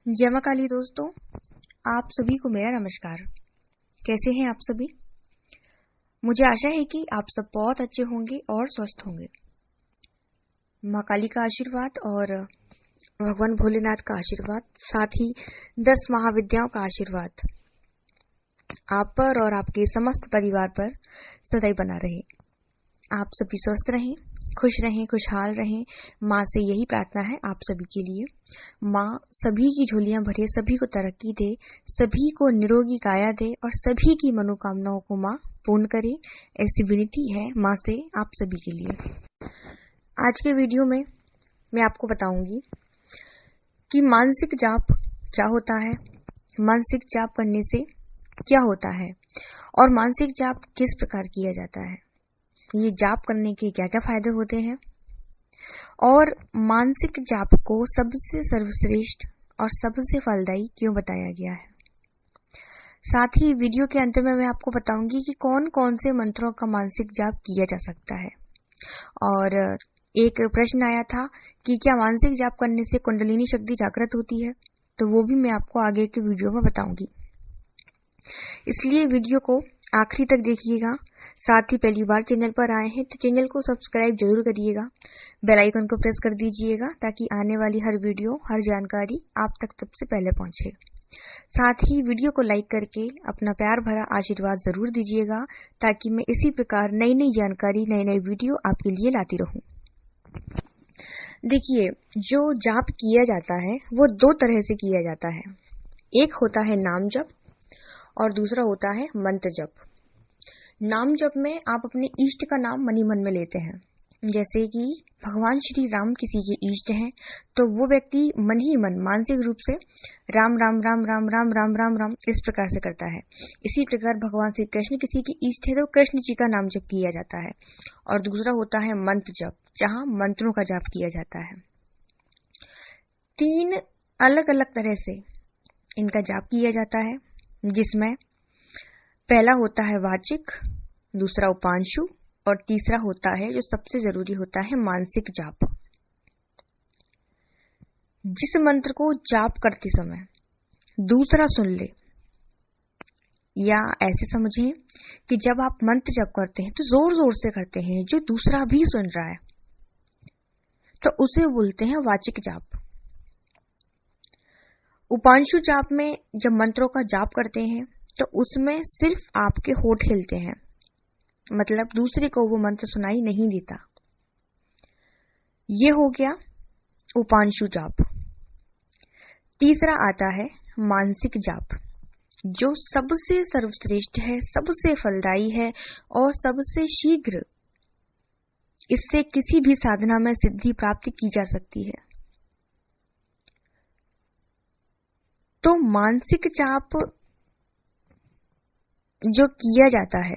जय मां काली दोस्तों, आप सभी को मेरा नमस्कार। कैसे हैं आप सभी? मुझे आशा है कि आप सब बहुत अच्छे होंगे और स्वस्थ होंगे। मां काली का आशीर्वाद और भगवान भोलेनाथ का आशीर्वाद, साथ ही 10 महाविद्याओं का आशीर्वाद आप पर और आपके समस्त परिवार पर सदैव बना रहे। आप सभी स्वस्थ रहें, खुश रहें, खुशहाल रहें। माँ से यही प्रार्थना है आप सभी के लिए। माँ सभी की झोलियां भरे, सभी को तरक्की दे, सभी को निरोगी काया दे और सभी की मनोकामनाओं को माँ पूर्ण करे। ऐसी विनती है माँ से आप सभी के लिए। आज के वीडियो में मैं आपको बताऊंगी कि मानसिक जाप क्या होता है, मानसिक जाप करने से क्या होता है और मानसिक जाप किस प्रकार किया जाता है, ये जाप करने के क्या क्या फायदे होते हैं और मानसिक जाप को सबसे सर्वश्रेष्ठ और सबसे फलदायी क्यों बताया गया है। साथ ही वीडियो के अंत में मैं आपको बताऊंगी कि कौन कौन से मंत्रों का मानसिक जाप किया जा सकता है। और एक प्रश्न आया था कि क्या मानसिक जाप करने से कुंडलिनी शक्ति जागृत होती है, तो वो भी मैं आपको आगे के वीडियो में बताऊंगी। इसलिए वीडियो को आखिरी तक देखिएगा। साथ ही पहली बार चैनल पर आए हैं तो चैनल को सब्सक्राइब जरूर करिएगा, बेल आइकन को प्रेस कर दीजिएगा ताकि आने वाली हर वीडियो, हर जानकारी आप तक सबसे पहले पहुंचे। साथ ही वीडियो को लाइक करके अपना प्यार भरा आशीर्वाद जरूर दीजिएगा ताकि मैं इसी प्रकार नई नई जानकारी, नई नई वीडियो आपके लिए लाती रहूं। देखिए, जो जाप किया जाता है वो दो तरह से किया जाता है। एक होता है नाम जप और दूसरा होता है मंत्र जप। नाम जप में आप अपने इष्ट का नाम मन ही मन में लेते हैं। जैसे कि भगवान श्री राम किसी के इष्ट हैं तो वो व्यक्ति मन ही मन मानसिक रूप से राम राम राम राम राम राम राम राम इस प्रकार से करता है। इसी प्रकार भगवान श्री कृष्ण किसी के इष्ट है तो कृष्ण जी का नाम जप किया जाता है। और दूसरा होता है मंत्र जप, जहाँ मंत्रों का जाप किया जाता है। 3 अलग अलग तरह से इनका जाप किया जाता है, जिसमें पहला होता है वाचिक, दूसरा उपांशु और तीसरा होता है जो सबसे जरूरी होता है मानसिक जाप। जिस मंत्र को जाप करते समय दूसरा सुन ले, या ऐसे समझें कि जब आप मंत्र जप करते हैं तो जोर जोर से करते हैं, जो दूसरा भी सुन रहा है, तो उसे बोलते हैं वाचिक जाप। उपांशु जाप में जब मंत्रों का जाप करते हैं तो उसमें सिर्फ आपके होठ हिलते हैं, मतलब दूसरे को वो मंत्र सुनाई नहीं देता। ये हो गया उपांशु जाप। तीसरा आता है मानसिक जाप, जो सबसे सर्वश्रेष्ठ है, सबसे फलदायी है और सबसे शीघ्र इससे किसी भी साधना में सिद्धि प्राप्त की जा सकती है। तो मानसिक जाप जो किया जाता है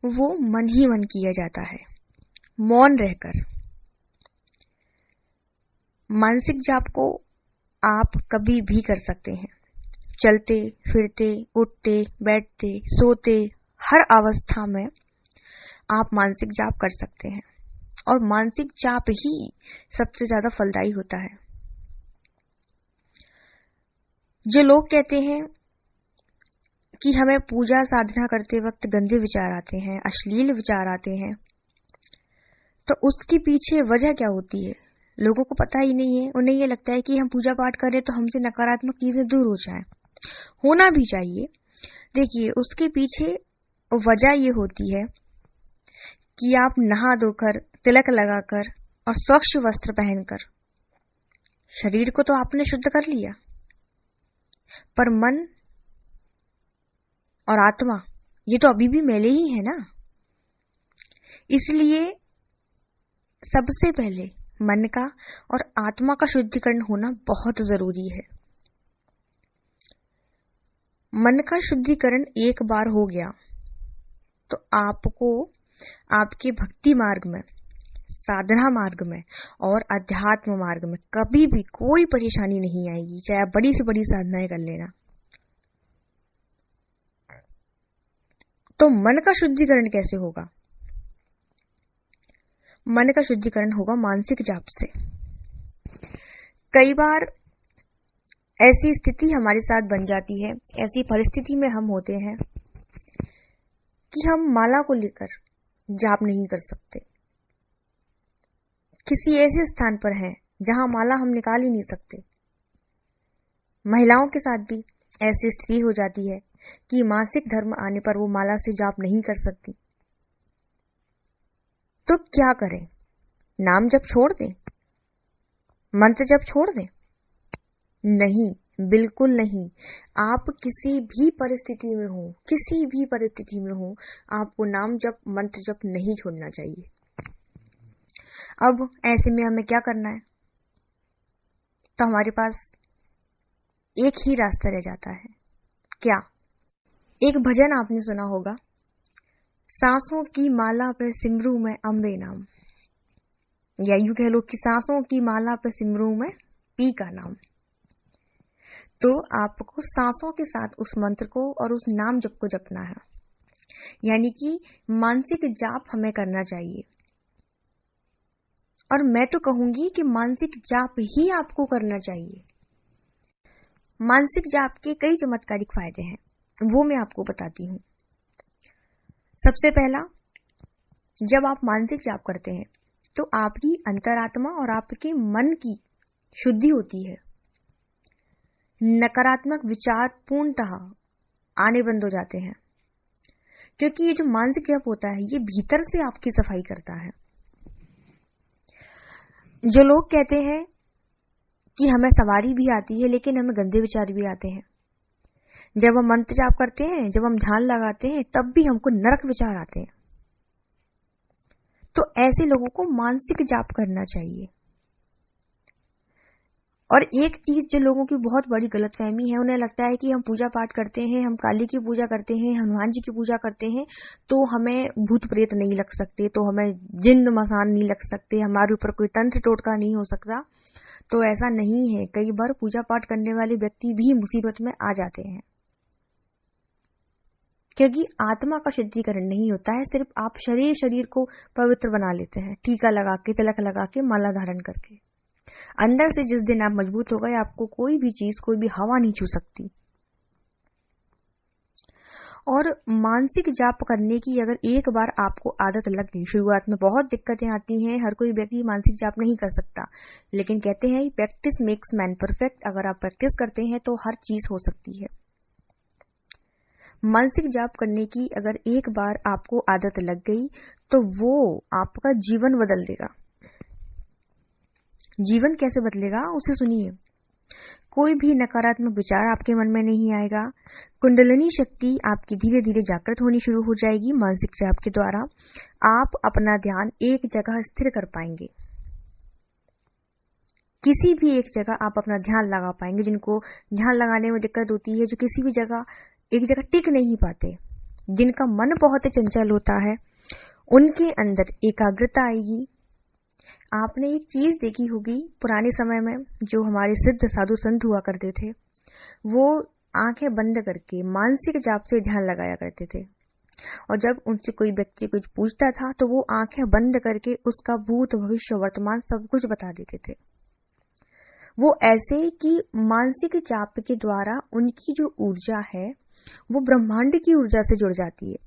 वो मन ही मन किया जाता है, मौन रहकर। मानसिक जाप को आप कभी भी कर सकते हैं, चलते फिरते, उठते बैठते, सोते, हर अवस्था में आप मानसिक जाप कर सकते हैं। और मानसिक जाप ही सबसे ज्यादा फलदायी होता है। जो लोग कहते हैं कि हमें पूजा साधना करते वक्त गंदे विचार आते हैं, अश्लील विचार आते हैं, तो उसके पीछे वजह क्या होती है लोगों को पता ही नहीं है। उन्हें ये लगता है कि हम पूजा पाठ करें तो हमसे नकारात्मक चीजें दूर हो जाएं। होना भी चाहिए। देखिए, उसके पीछे वजह ये होती है कि आप नहा धोकर, तिलक लगाकर और स्वच्छ वस्त्र पहनकर शरीर को तो आपने शुद्ध कर लिया, पर मन और आत्मा ये तो अभी भी मैले ही है ना। इसलिए सबसे पहले मन का और आत्मा का शुद्धिकरण होना बहुत जरूरी है। मन का शुद्धिकरण एक बार हो गया तो आपको आपके भक्ति मार्ग में, साधना मार्ग में और अध्यात्म मार्ग में कभी भी कोई परेशानी नहीं आएगी, चाहे आप बड़ी से बड़ी साधनाएं कर लेना। तो मन का शुद्धिकरण कैसे होगा? मन का शुद्धिकरण होगा मानसिक जाप से। कई बार ऐसी स्थिति हमारे साथ बन जाती है, ऐसी परिस्थिति में हम होते हैं कि हम माला को लेकर जाप नहीं कर सकते। किसी ऐसे स्थान पर हैं जहां माला हम निकाल ही नहीं सकते। महिलाओं के साथ भी ऐसी स्थिति हो जाती है कि मासिक धर्म आने पर वो माला से जाप नहीं कर सकती। तो क्या करें? नाम जप छोड़ दें? मंत्र जप छोड़ दें? नहीं, बिल्कुल नहीं। आप किसी भी परिस्थिति में हो, किसी भी परिस्थिति में हो, आपको नाम जप मंत्र जप नहीं छोड़ना चाहिए। अब ऐसे में हमें क्या करना है? तो हमारे पास एक ही रास्ता रह जाता है। क्या? एक भजन आपने सुना होगा, सांसों की माला पे सिमरू में अम्बे नाम, या यूं कह लो कि सांसों की माला पे सिमरू में पी का नाम। तो आपको सांसों के साथ उस मंत्र को और उस नाम जप को जपना है, यानी कि मानसिक जाप हमें करना चाहिए। और मैं तो कहूंगी कि मानसिक जाप ही आपको करना चाहिए। मानसिक जाप के कई चमत्कारिक फायदे हैं, वो मैं आपको बताती हूँ। सबसे पहला, जब आप मानसिक जाप करते हैं तो आपकी अंतरात्मा और आपके मन की शुद्धि होती है। नकारात्मक विचार पूर्णतः आने बंद हो जाते हैं, क्योंकि ये जो मानसिक जाप होता है ये भीतर से आपकी सफाई करता है। जो लोग कहते हैं कि हमें सवारी भी आती है लेकिन हमें गंदे विचार भी आते हैं, जब हम मंत्र जाप करते हैं, जब हम ध्यान लगाते हैं, तब भी हमको नरक विचार आते हैं। तो ऐसे लोगों को मानसिक जाप करना चाहिए। और एक चीज जो लोगों की बहुत बड़ी गलतफहमी है, उन्हें लगता है कि हम पूजा पाठ करते हैं, हम काली की पूजा करते हैं, हनुमान जी की पूजा करते हैं, तो हमें भूत प्रेत नहीं लग सकते, तो हमें जिन्न मसान नहीं लग सकते, हमारे ऊपर कोई तंत्र टोटका नहीं हो सकता। तो ऐसा नहीं है। कई बार पूजा पाठ करने वाले व्यक्ति भी मुसीबत में आ जाते हैं, क्योंकि आत्मा का शुद्धिकरण नहीं होता है। सिर्फ आप शरीर को पवित्र बना लेते हैं, टीका लगा के, तिलक लगा के, माला धारण करके। अंदर से जिस दिन आप मजबूत हो गए, आपको कोई भी चीज, कोई भी हवा नहीं छू सकती। और मानसिक जाप करने की अगर एक बार आपको आदत लग गई, शुरुआत में बहुत दिक्कतें आती हैं, हर कोई व्यक्ति मानसिक जाप नहीं कर सकता, लेकिन कहते हैं प्रैक्टिस मेक्स मैन परफेक्ट। अगर आप प्रैक्टिस करते हैं तो हर चीज हो सकती है। मानसिक जाप करने की अगर एक बार आपको आदत लग गई तो वो आपका जीवन बदल देगा। जीवन कैसे बदलेगा, उसे सुनिए। कोई भी नकारात्मक विचार आपके मन में नहीं आएगा। कुंडलिनी शक्ति आपकी धीरे धीरे जागृत होनी शुरू हो जाएगी। मानसिक जाप के द्वारा आप अपना ध्यान एक जगह स्थिर कर पाएंगे। किसी भी एक जगह आप अपना ध्यान लगा पाएंगे। जिनको ध्यान लगाने में दिक्कत होती है, जो किसी भी जगह एक जगह टिक नहीं पाते, जिनका मन बहुत चंचल होता है, उनके अंदर एकाग्रता आएगी। आपने एक चीज देखी होगी पुराने समय में, जो हमारे सिद्ध साधु संत हुआ करते थे, वो आंखें बंद करके मानसिक जाप से ध्यान लगाया करते थे। और जब उनसे कोई व्यक्ति कुछ पूछता था तो वो आंखें बंद करके उसका भूत भविष्य वर्तमान सब कुछ बता देते थे। वो ऐसे कि मानसिक जाप के द्वारा उनकी जो ऊर्जा है वो ब्रह्मांड की ऊर्जा से जुड़ जाती है।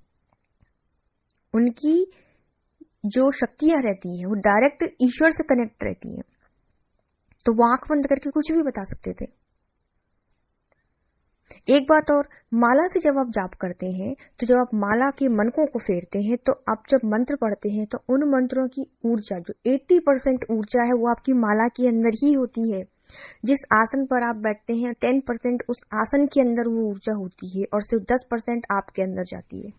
उनकी जो शक्तियां रहती हैं वो डायरेक्ट ईश्वर से कनेक्ट रहती हैं। तो वो आंख बंद करके कुछ भी बता सकते थे। एक बात और, माला से जब आप जाप करते हैं तो जब आप माला के मनकों को फेरते हैं, तो आप जब मंत्र पढ़ते हैं तो उन मंत्रों की ऊर्जा, जो 80% ऊर्जा है, वो आपकी माला के अंदर ही होती है। जिस आसन पर आप बैठते हैं 10% उस आसन के अंदर वो ऊर्जा होती है और सिर्फ 10% आपके अंदर जाती है।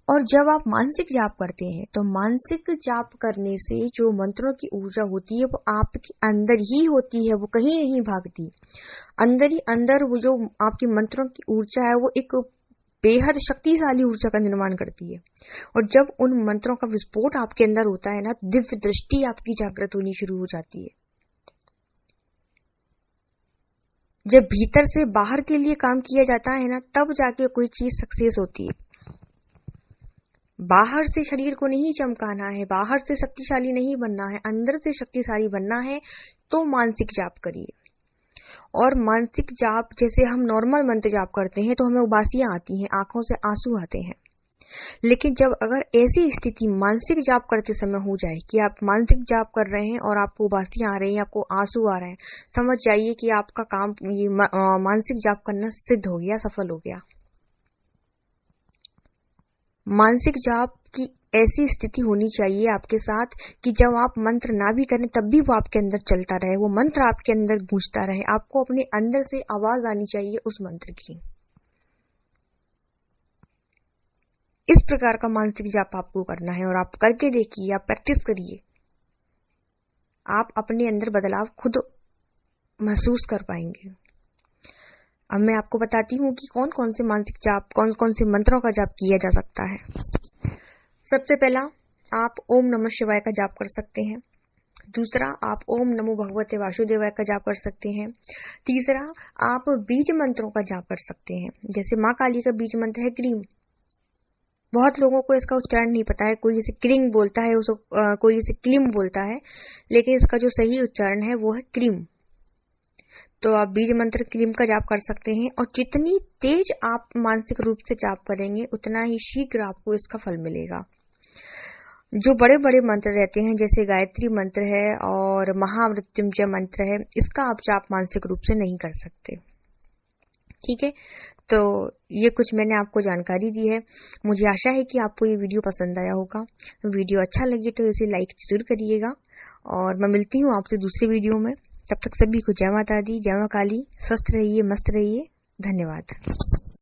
और जब आप मानसिक जाप करते हैं तो मानसिक जाप करने से जो मंत्रों की ऊर्जा होती है वो आपके अंदर ही होती है, वो कहीं नहीं भागती। अंदर ही अंदर वो जो आपकी मंत्रों की ऊर्जा है वो एक बेहद शक्तिशाली ऊर्जा का निर्माण करती है। और जब उन मंत्रों का विस्फोट आपके अंदर होता है ना, दिव्य दृष्टि आपकी जागृत होनी शुरू हो जाती है। जब भीतर से बाहर के लिए काम किया जाता है ना, तब जाके कोई चीज सक्सेस होती है। बाहर से शरीर को नहीं चमकाना है, बाहर से शक्तिशाली नहीं बनना है, अंदर से शक्तिशाली बनना है, तो मानसिक जाप करिए। और मानसिक जाप जैसे हम नॉर्मल मंत्र जाप करते हैं तो हमें उबासियां आती हैं, आंखों से आंसू आते हैं। लेकिन जब अगर ऐसी स्थिति मानसिक जाप करते समय हो जाए कि आप मानसिक जाप कर रहे हैं और आपको उबासियां आ रही हैं, आपको आंसू आ रहे हैं, समझ जाइए कि आपका काम ये मानसिक जाप करना सिद्ध हो गया, सफल हो गया। मानसिक जाप की ऐसी स्थिति होनी चाहिए आपके साथ कि जब आप मंत्र ना भी करें तब भी वो आपके अंदर चलता रहे, वो मंत्र आपके अंदर गूंजता रहे, आपको अपने अंदर से आवाज आनी चाहिए उस मंत्र की। इस प्रकार का मानसिक जाप आपको करना है और आप करके देखिए, आप प्रैक्टिस करिए, आप अपने अंदर बदलाव खुद महसूस कर पाएंगे। अब मैं आपको बताती हूँ कि कौन कौन से मानसिक जाप, कौन कौन से मंत्रों का जाप किया जा सकता है। सबसे पहला, आप ओम नमः शिवाय का जाप कर सकते हैं। दूसरा, आप ओम नमो भगवते वासुदेवाय का जाप कर सकते हैं। तीसरा, आप बीज मंत्रों का जाप कर सकते हैं। जैसे माँ काली का बीज मंत्र है क्रीम। बहुत लोगों को इसका उच्चारण नहीं पता है, कोई इसे क्रिंग बोलता है, कोई इसे क्लिम बोलता है, लेकिन इसका जो सही उच्चारण है वो है क्रीम। तो आप बीज मंत्र क्रीम का जाप कर सकते हैं और जितनी तेज आप मानसिक रूप से जाप करेंगे उतना ही शीघ्र आपको इसका फल मिलेगा। जो बड़े बड़े मंत्र रहते हैं जैसे गायत्री मंत्र है और महामृत्युंजय मंत्र है, इसका आप जाप मानसिक रूप से नहीं कर सकते। ठीक है, तो ये कुछ मैंने आपको जानकारी दी है। मुझे आशा है कि आपको ये वीडियो पसंद आया होगा। वीडियो अच्छा लगे तो इसे लाइक जरूर करिएगा और मैं मिलती हूँ आपसे दूसरे वीडियो में। तब तक सभी को जय माता दी, जय मां काली। स्वस्थ रहिए, मस्त रहिए। धन्यवाद।